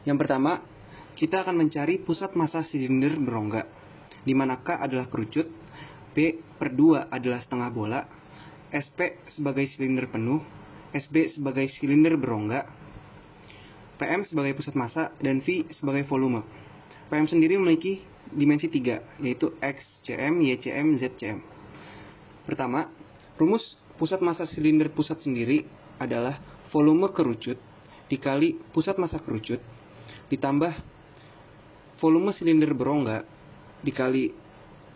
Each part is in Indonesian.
Yang pertama, kita akan mencari pusat massa silinder berongga, di mana K adalah kerucut, P/2 adalah setengah bola, SP sebagai silinder penuh, SB sebagai silinder berongga, PM sebagai pusat massa, dan V sebagai volume. PM sendiri memiliki dimensi 3, yaitu XCM, YCM, ZCM. Pertama, rumus pusat massa silinder pusat sendiri adalah volume kerucut dikali pusat massa kerucut ditambah volume silinder berongga dikali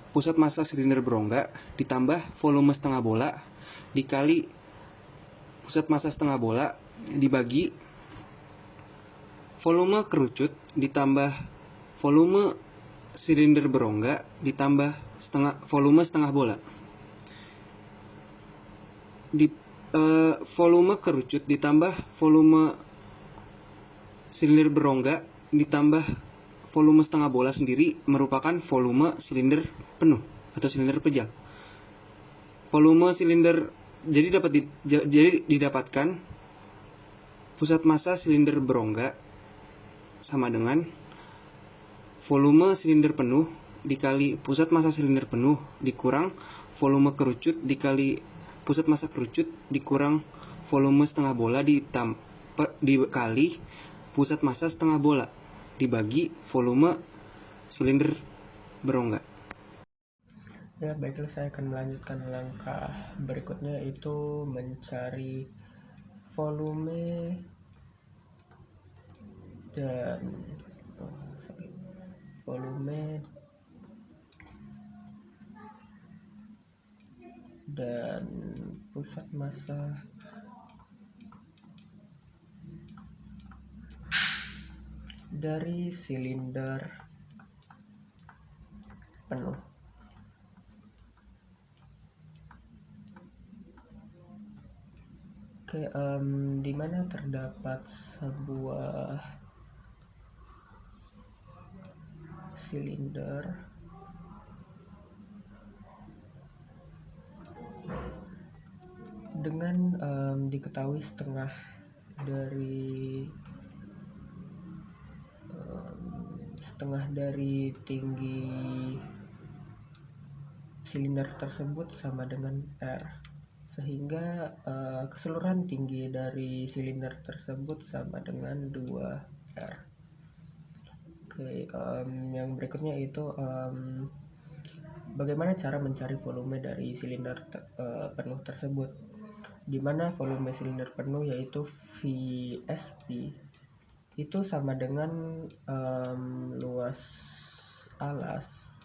pusat massa silinder berongga ditambah volume setengah bola dikali pusat massa setengah bola dibagi volume kerucut ditambah volume silinder berongga ditambah volume setengah bola. Volume kerucut ditambah volume silinder berongga ditambah volume setengah bola sendiri merupakan volume silinder penuh atau silinder pejal. Volume silinder jadi didapatkan pusat massa silinder berongga sama dengan volume silinder penuh dikali pusat massa silinder penuh dikurang volume kerucut dikali pusat massa kerucut dikurang volume setengah bola dikali pusat massa setengah bola dibagi volume silinder berongga. Ya, baiklah, saya akan melanjutkan langkah berikutnya, yaitu mencari volume dan pusat massa dari silinder penuh. Oke, di mana terdapat sebuah silinder dengan diketahui setengah dari tinggi silinder tersebut sama dengan R, sehingga keseluruhan tinggi dari silinder tersebut sama dengan 2R. Oke, yang berikutnya itu bagaimana cara mencari volume dari silinder penuh tersebut, di mana volume silinder penuh yaitu VSP itu sama dengan luas alas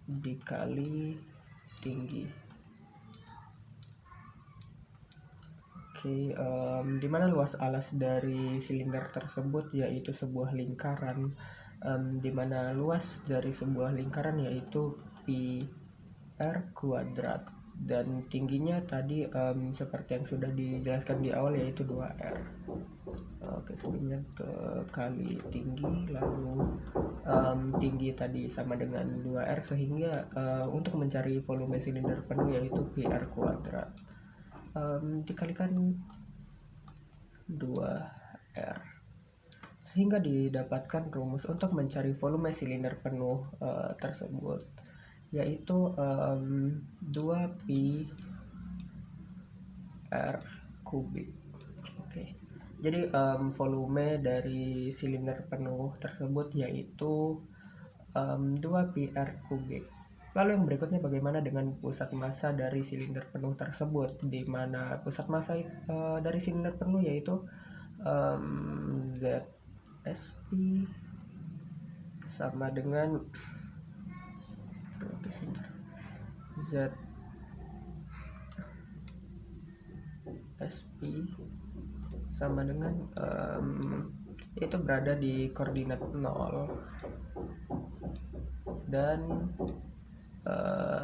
dikali tinggi. Oke, di mana luas alas dari silinder tersebut yaitu sebuah lingkaran, di mana luas dari sebuah lingkaran yaitu pi R kuadrat, dan tingginya tadi seperti yang sudah dijelaskan di awal yaitu 2R. Oke, sebelumnya kali tinggi, lalu tinggi tadi sama dengan 2R, sehingga untuk mencari volume silinder penuh yaitu PR kuadrat dikalikan 2R, sehingga didapatkan rumus untuk mencari volume silinder penuh tersebut, yaitu 2pi R kubik. Oke, jadi volume dari silinder penuh tersebut yaitu 2pi R kubik. Lalu yang berikutnya, bagaimana dengan pusat massa dari silinder penuh tersebut, di mana pusat massa dari silinder penuh yaitu ZSP sama dengan itu berada di koordinat 0 dan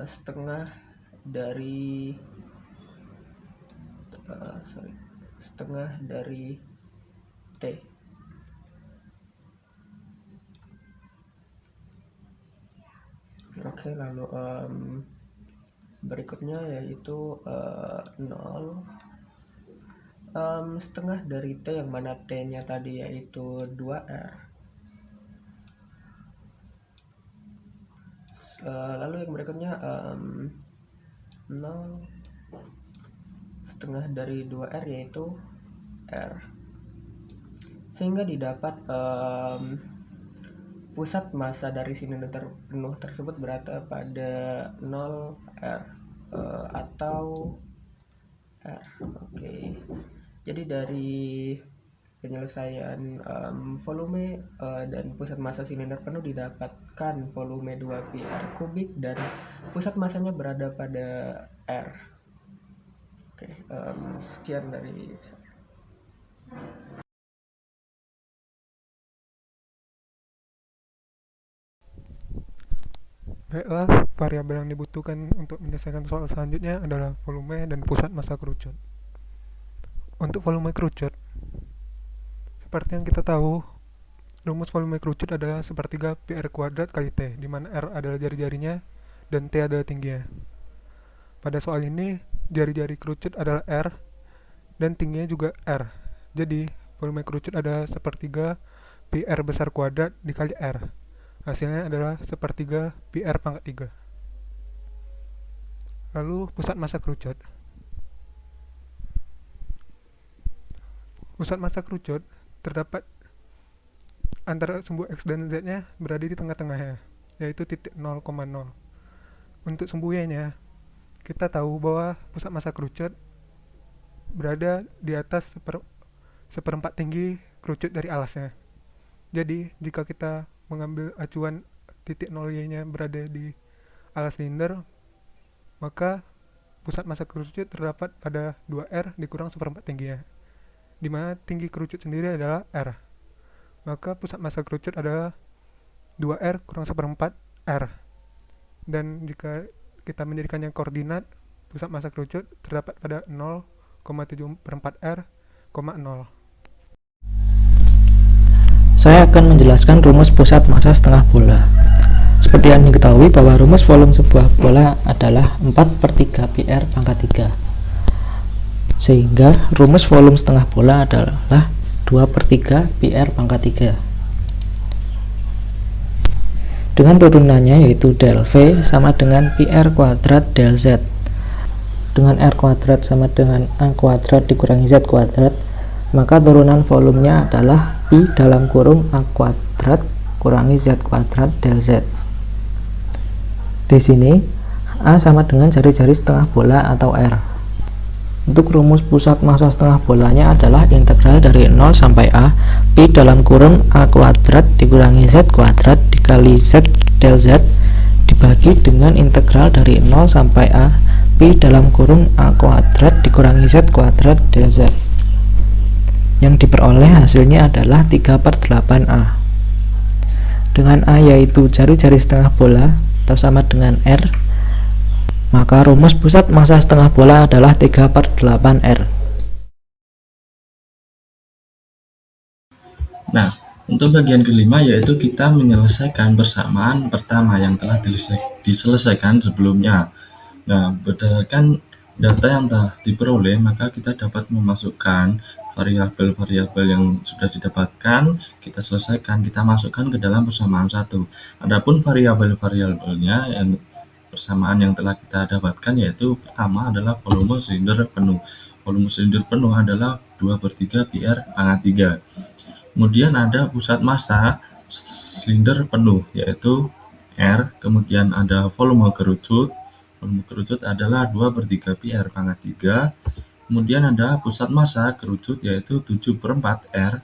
setengah dari T. Oke, lalu berikutnya yaitu 0 setengah dari T yang mana T-nya tadi yaitu 2R. Lalu yang berikutnya 0 setengah dari 2R yaitu R. Sehingga didapat pusat massa dari silinder penuh tersebut berada pada 0R atau R. Oke. Jadi dari penyelesaian volume dan pusat massa silinder penuh didapatkan volume 2 pi R kubik dan pusat massanya berada pada R. Oke, sekian dari saya. Baiklah, variabel yang dibutuhkan untuk menyelesaikan soal selanjutnya adalah volume dan pusat massa kerucut. Untuk volume kerucut, seperti yang kita tahu, rumus volume kerucut adalah sepertiga pi r kuadrat kali T, di mana R adalah jari-jarinya dan T adalah tingginya. Pada soal ini, jari-jari kerucut adalah R dan tingginya juga R. Jadi, volume kerucut adalah sepertiga pi r besar kuadrat dikali R. Hasilnya adalah sepertiga pi r pangkat 3. Lalu pusat massa kerucut. Pusat massa kerucut terdapat antara sumbu X dan Z-nya berada di tengah-tengahnya, yaitu titik 0,0. Untuk sumbu Y-nya, kita tahu bahwa pusat massa kerucut berada di atas seperempat tinggi kerucut dari alasnya. Jadi, jika kita mengambil acuan titik 0 Y-nya berada di alas silinder, maka pusat massa kerucut terdapat pada 2R dikurang seperempat tingginya, di mana tinggi kerucut sendiri adalah R. Maka pusat massa kerucut adalah 2R kurang seperempat R. Dan jika kita menjadikannya koordinat, pusat massa kerucut terdapat pada 0,74 R, 0. Saya akan menjelaskan rumus pusat massa setengah bola. Seperti yang diketahui bahwa rumus volume sebuah bola adalah 4/3 pi r pangkat 3. Sehingga rumus volume setengah bola adalah 2/3 pi r pangkat 3. Dengan turunannya yaitu del V sama dengan pi r kuadrat del Z. Dengan R kuadrat sama dengan A kuadrat dikurangi Z kuadrat, maka turunan volumenya adalah pi dalam kurung A kuadrat kurangi Z kuadrat del Z. Di sini A sama dengan jari-jari setengah bola atau R. Untuk rumus pusat massa setengah bolanya adalah integral dari 0 sampai A pi dalam kurung A kuadrat dikurangi Z kuadrat dikali Z del Z dibagi dengan integral dari 0 sampai A pi dalam kurung A kuadrat dikurangi Z kuadrat del Z. Yang diperoleh hasilnya adalah 3/8A. Dengan A yaitu jari-jari setengah bola atau sama dengan R, maka rumus pusat massa setengah bola adalah 3/8R. Nah, untuk bagian kelima yaitu kita menyelesaikan persamaan pertama yang telah diselesaikan sebelumnya. Nah, berdasarkan data yang telah diperoleh, maka kita dapat memasukkan variabel-variabel yang sudah didapatkan, kita selesaikan, kita masukkan ke dalam persamaan satu. Adapun variabel-variabelnya yang persamaan yang telah kita dapatkan yaitu pertama adalah volume silinder penuh. Volume silinder penuh adalah 2/3 pi r pangkat 3. Kemudian ada pusat massa silinder penuh yaitu R. Kemudian ada volume kerucut. Volume kerucut adalah 2/3 pi r pangkat 3. Kemudian ada pusat massa kerucut yaitu 7/4 R.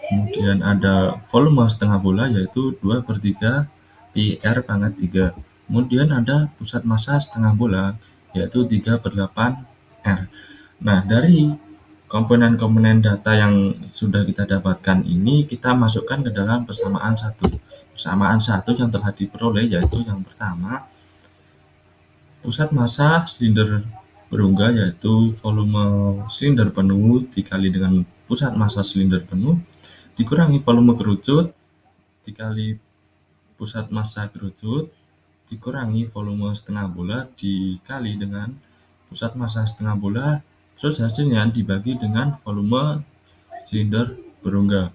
Kemudian ada volume setengah bola yaitu 2/3 pi r pangkat 3. Kemudian ada pusat massa setengah bola yaitu 3/8 R. Nah, dari komponen-komponen data yang sudah kita dapatkan ini kita masukkan ke dalam persamaan satu. Persamaan satu yang telah diperoleh yaitu yang pertama, pusat massa silinder berongga yaitu volume silinder penuh dikali dengan pusat massa silinder penuh dikurangi volume kerucut dikali pusat massa kerucut dikurangi volume setengah bola dikali dengan pusat massa setengah bola Terus hasilnya dibagi dengan volume silinder berongga.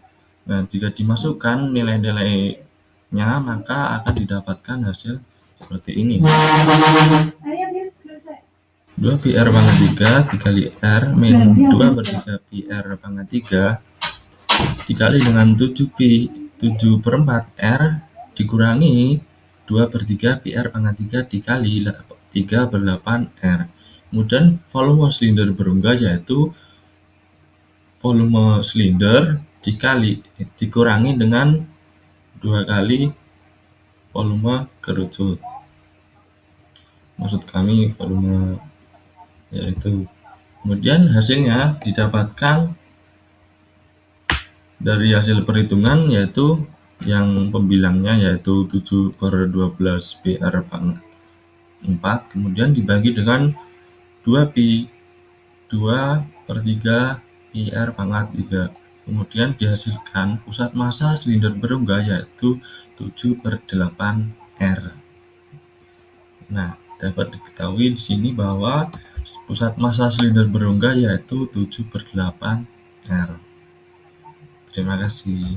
Nah, jika dimasukkan nilai-nilainya, maka akan didapatkan hasil seperti ini. 2 pi R pangkat 3 dikali R min 2/3 pi R pangkat 3 dikali dengan 7/4 R dikurangi 2/3 pi R pangkat 3 dikali 3/8 R. Kemudian volume silinder berongga yaitu volume silinder dikurangi dengan 2 kali volume kerucut. Maksud kami volume yaitu. Kemudian hasilnya didapatkan dari hasil perhitungan yaitu yang pembilangnya yaitu 7/12 pi R pangkat 4 kemudian dibagi dengan 2 pi 2/3 pi R pangkat 3. Kemudian dihasilkan pusat massa silinder berongga yaitu 7/8 R. Nah, dapat diketahui di sini bahwa pusat massa silinder berongga yaitu 7/8 R. Terima kasih.